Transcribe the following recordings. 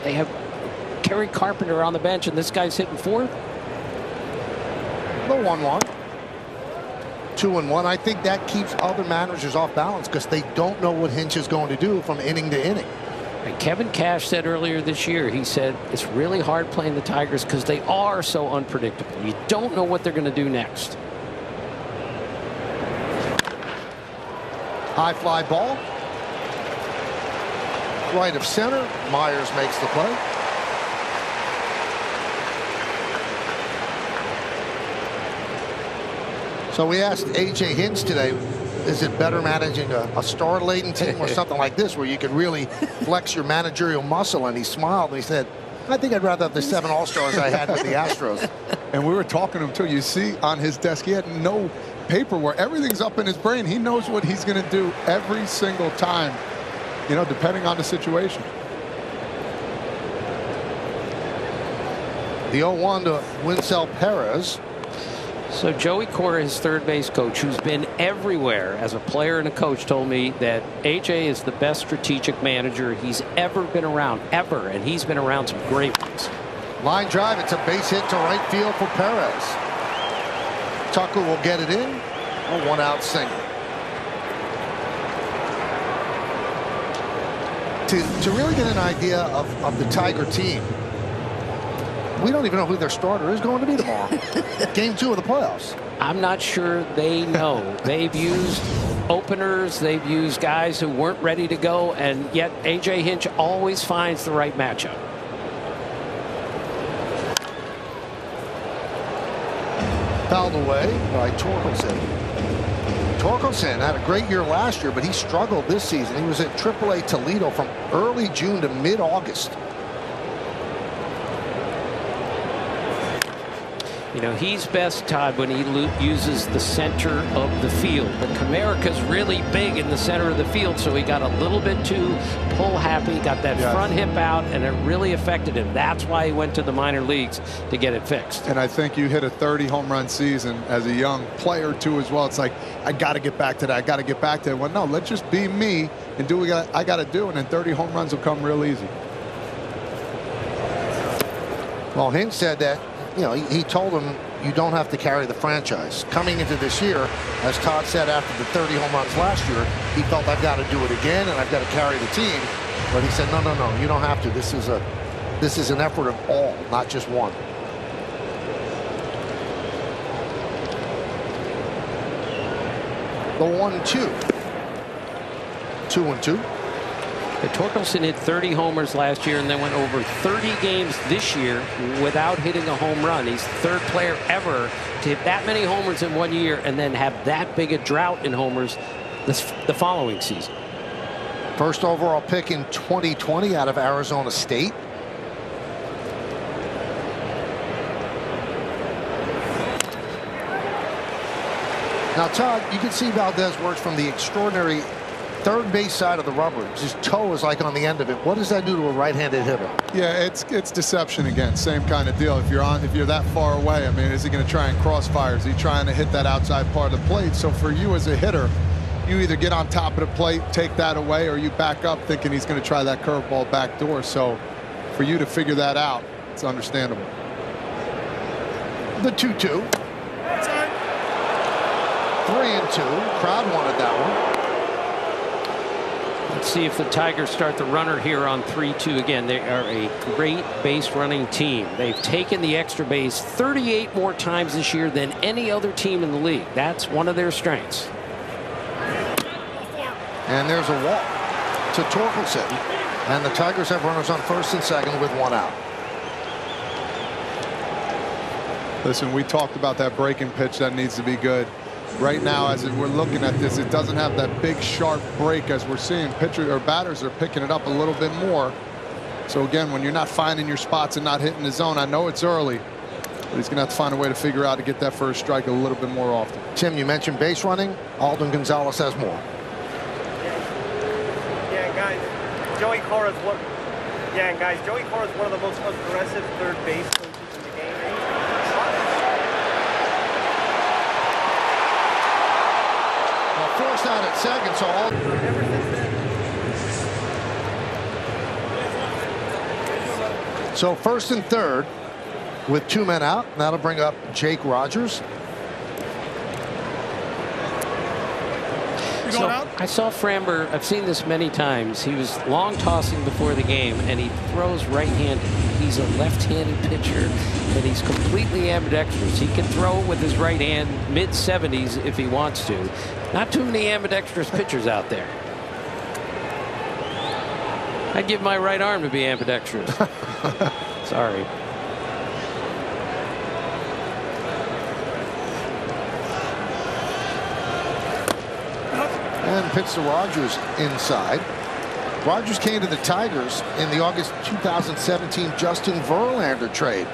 They have Kerry Carpenter on the bench, and this guy's hitting fourth. The 1-1. 2-1. I think that keeps other managers off balance because they don't know what Hinch is going to do from inning to inning. And Kevin Cash said earlier this year, he said it's really hard playing the Tigers because they are so unpredictable. You don't know what they're going to do next. High fly ball. Right of center. Myers makes the play. So we asked A.J. Hinch today, is it better managing a star-laden team or something like this where you can really flex your managerial muscle? And he smiled and he said, I think I'd rather have the 7 All-Stars I had with the Astros. And we were talking to him too. You see on his desk, he had no paperwork. Everything's up in his brain. He knows what he's going to do every single time, you know, depending on the situation. The 0-1 to Winsell Perez. So Joey Cora, his third base coach, who's been everywhere as a player and a coach, told me that AJ is the best strategic manager he's ever been around, ever. And he's been around some great ones. Line drive. It's a base hit to right field for Perez. Tucker will get it in. A 1-out single. To really get an idea of the Tiger team, we don't even know who their starter is going to be tomorrow. Game 2 of the playoffs. I'm not sure they know. They've used openers. They've used guys who weren't ready to go. And yet A.J. Hinch always finds the right matchup. Fouled away by Torkelson. Torkelson had a great year last year, but he struggled this season. He was at AAA Toledo from early June to mid-August. You know, he's best, Todd, when he uses the center of the field. But Comerica's really big in the center of the field, so he got a little bit too pull happy, got that front hip out, and it really affected him. That's why he went to the minor leagues to get it fixed. And I think you hit a 30 home run season as a young player too as well. It's like, I got to get back to that. I got to get back to it. Well, no, let's just be me and do what I got to do, and then 30 home runs will come real easy. Well, Hinch said that, you know, he told him you don't have to carry the franchise. Coming into this year, as Todd said after the 30 home runs last year, he felt I've got to do it again and I've got to carry the team. But he said, no, you don't have to. This is an effort of all, not just one. The 1-2. 2-2. Torkelson hit 30 homers last year and then went over 30 games this year without hitting a home run. He's the third player ever to hit that many homers in 1 year and then have that big a drought in homers the following season. First overall pick in 2020 out of Arizona State. Now, Todd, you can see Valdez works from the extraordinary third base side of the rubber. His toe is like on the end of it. What does that do to a right-handed hitter? Yeah, it's deception again. Same kind of deal. If you're that far away, I mean, is he going to try and crossfire? Is he trying to hit that outside part of the plate? So for you as a hitter, you either get on top of the plate, take that away, or you back up thinking he's going to try that curveball back door. So for you to figure that out, it's understandable. The 2-2. 3-2. Crowd wanted that one. Let's see if the Tigers start the runner here on 3-2 again. They are a great base running team. They've taken the extra base 38 more times this year than any other team in the league. That's one of their strengths. And there's a walk to Torkelson. And the Tigers have runners on first and second with 1 out. Listen, we talked about that breaking pitch that needs to be good. Right now, as we're looking at this, it doesn't have that big sharp break as we're seeing. Pitchers or batters are picking it up a little bit more. So again, when you're not finding your spots and not hitting the zone, I know it's early, but he's going to have to find a way to figure out to get that first strike a little bit more often. Tim, you mentioned base running. Alden Gonzalez has more. Yeah, guys, Joey Cora's one of the most aggressive third base coaches in the game. Forced out at second, so all. So first and third with 2 men out. That'll bring up Jake Rogers. So I saw Framber, I've seen this many times. He was long tossing before the game, and he throws right-handed. He's a left-handed pitcher, and he's completely ambidextrous. He can throw with his right hand mid-70s if he wants to. Not too many ambidextrous pitchers out there. I'd give my right arm to be ambidextrous. Sorry. And pitch to Rogers inside. Rogers came to the Tigers in the August 2017 Justin Verlander trade.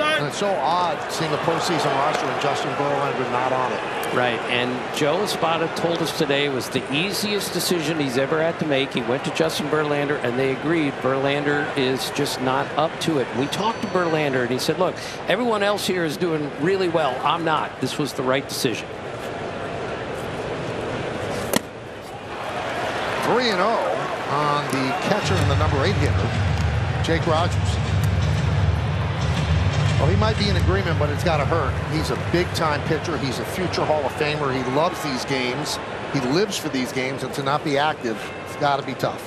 And it's so odd seeing a postseason roster and Justin Verlander not on it. Right, and Joe Espada told us today it was the easiest decision he's ever had to make. He went to Justin Verlander, and they agreed Verlander is just not up to it. We talked to Verlander, and he said, look, everyone else here is doing really well. I'm not. This was the right decision. 3-0 on the catcher and the number 8 hitter, Jake Rogers. Well, he might be in agreement, but it's got to hurt. He's a big-time pitcher. He's a future Hall of Famer. He loves these games. He lives for these games, and to not be active, it's got to be tough.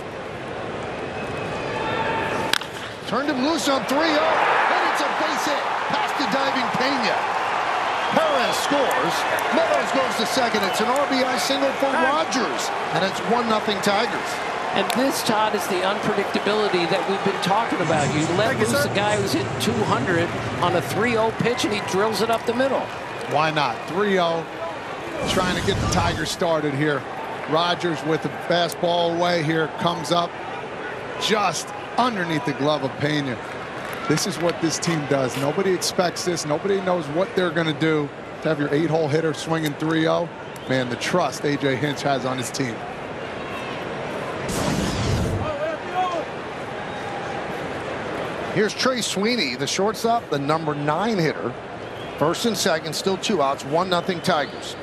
Turned him loose on 3-0, and it's a base hit past the diving Pena. Perez scores. Meadows goes to second. It's an RBI single for Rogers, and it's 1-0 Tigers. And this, Todd, is the unpredictability that we've been talking about. You let loose a guy who's hitting 200 on a 3-0 pitch, and he drills it up the middle. Why not? 3-0, trying to get the Tigers started here. Rogers with the fastball away here, comes up just underneath the glove of Pena. This is what this team does. Nobody expects this. Nobody knows what they're going to do. To have your 8-hole hitter swinging 3-0, man, the trust A.J. Hinch has on his team. Here's Trey Sweeney, the shortstop, the number 9 hitter. First and second, still 2 outs, 1-0 Tigers.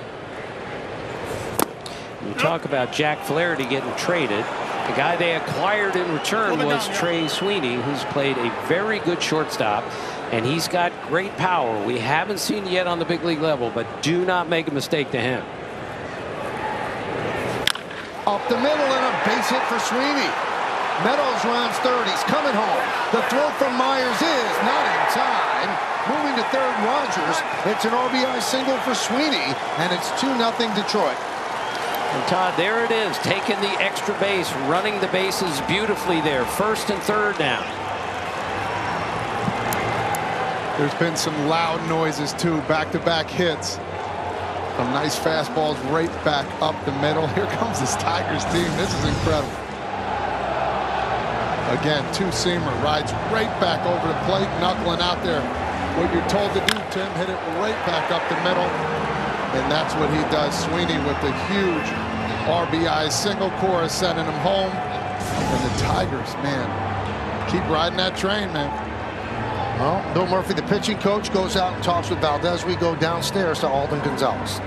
You talk about Jack Flaherty getting traded. The guy they acquired in return was Trey Sweeney, who's played a very good shortstop, and he's got great power. We haven't seen it yet on the big league level, but do not make a mistake to him. Up the middle and a base hit for Sweeney. Meadows rounds third. He's coming home. The throw from Myers is not in time. Moving to third, Rogers. It's an RBI single for Sweeney, and it's 2-0 Detroit. And Todd, there it is, taking the extra base, running the bases beautifully there. First and third now. There's been some loud noises too, back-to-back hits. Some nice fastballs right back up the middle. Here comes this Tigers team. This is incredible. Again, two-seamer rides right back over the plate, knuckling out there. What you're told to do, Tim, hit it right back up the middle. And that's what he does. Sweeney with the huge RBI single, Cora sending him home. And the Tigers, man, keep riding that train, man. Well, Bill Murphy, the pitching coach, goes out and talks with Valdez. We go downstairs to Alden Gonzalez.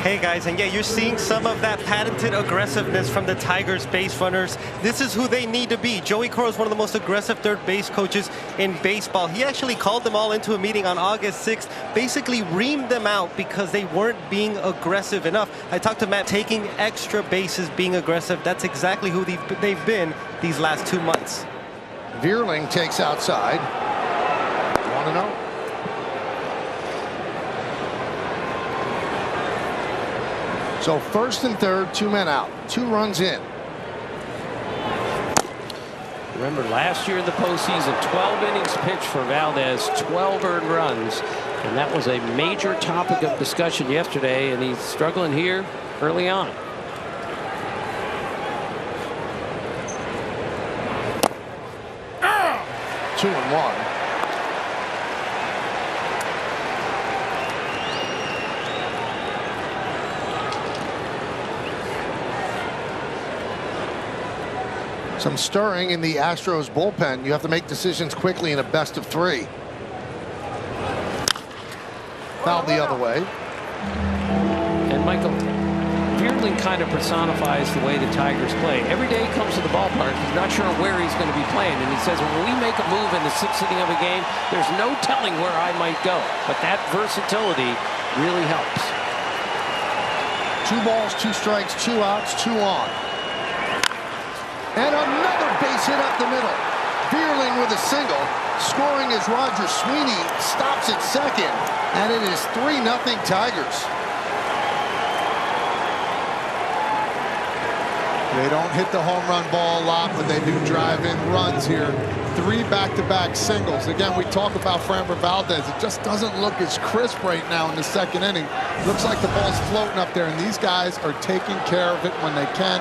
Hey guys, and yeah, you're seeing some of that patented aggressiveness from the Tigers base runners. This is who they need to be. Joey Cora is one of the most aggressive third base coaches in baseball. He actually called them all into a meeting on August 6th, basically reamed them out because they weren't being aggressive enough. I talked to Matt, taking extra bases, being aggressive. That's exactly who they've been these last 2 months. Vierling takes outside. 1-0. So first and third, 2 men out, 2 runs in. Remember last year in the postseason, 12 innings pitched for Valdez, 12 earned runs, and that was a major topic of discussion yesterday, and he's struggling here early on. Two and one. Some stirring in the Astros bullpen. You have to make decisions quickly in a best of 3. Fouled the other way. And And Michael, Beardling kind of personifies the way the Tigers play. Every day he comes to the ballpark, he's not sure where he's going to be playing. And he says, when we make a move in the 6th inning of a game, there's no telling where I might go. But that versatility really helps. 2 balls, 2 strikes, 2 outs, 2 on. And another base hit up the middle. Beardling with a single. Scoring as Roger Sweeney stops at second. And it is 3-0 Tigers. They don't hit the home run ball a lot, but they do drive in runs here. 3 back-to-back singles. Again, we talk about Framber Valdez. It just doesn't look as crisp right now in the 2nd inning. Looks like the ball's floating up there, and these guys are taking care of it when they can.